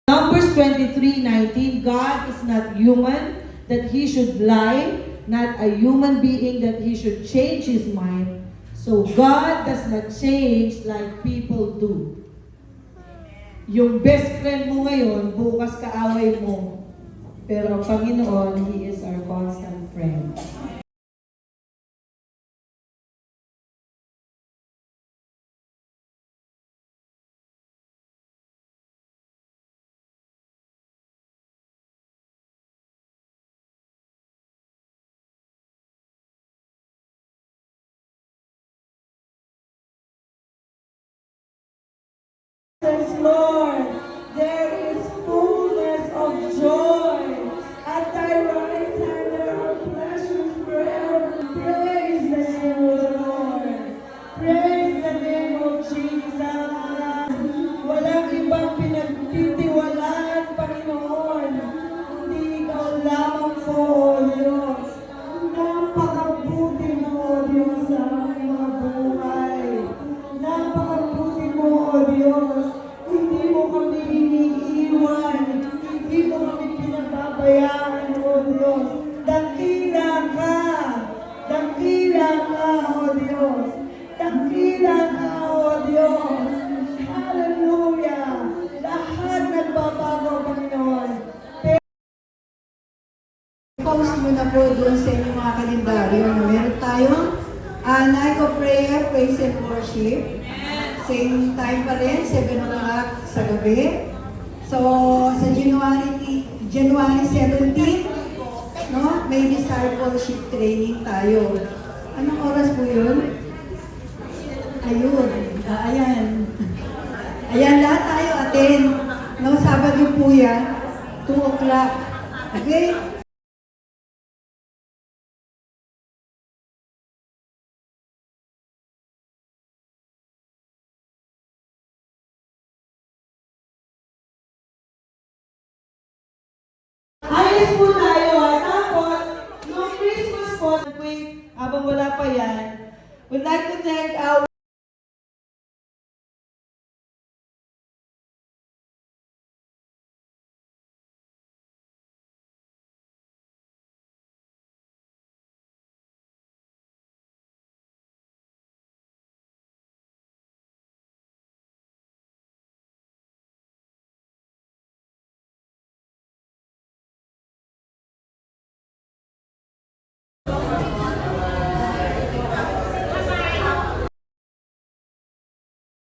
Numbers 23:19, God is not human that He should lie, not a human being that He should change His mind. So God does not change like people do. Yung best friend mo ngayon, bukas kaaway mo. Pero ang Panginoon, He is our constant friend. Yes, Lord, there is fullness of joy. At thy right hand there are pleasures forever. Praise the name of the Lord. Praise the name of Jesus. Walang ibang pinagtitiwalaan, Panginoon. Hindi ikaw lamang po, O Diyos. Napakabuti mo, O Diyos, sa aming mga buhay. Napakabuti mo, O Diyos. Hindi mo kami iniiwan. Hindi mo kami pinababayaan, O Diyos. Dakila ka. Dakila ka, O Diyos. Dakila ka, O Diyos. Hallelujah. Lahat nagbabago, Panginoon. Post mo na po doon sa inyong mga kalendaryo na meron tayong night of prayer, praise and worship. Same time pa rin, 7 o'clock sa gabi. So, sa January 17, no, may discipleship training tayo. Anong oras po yun? Ayun. Ayan. Ayan, lahat tayo attend. No, Sabado po yan, 2 o'clock. Okay? Ayos po tayo. Tapos, noong Christmas po, habang wala pa yan, we'd like to thank our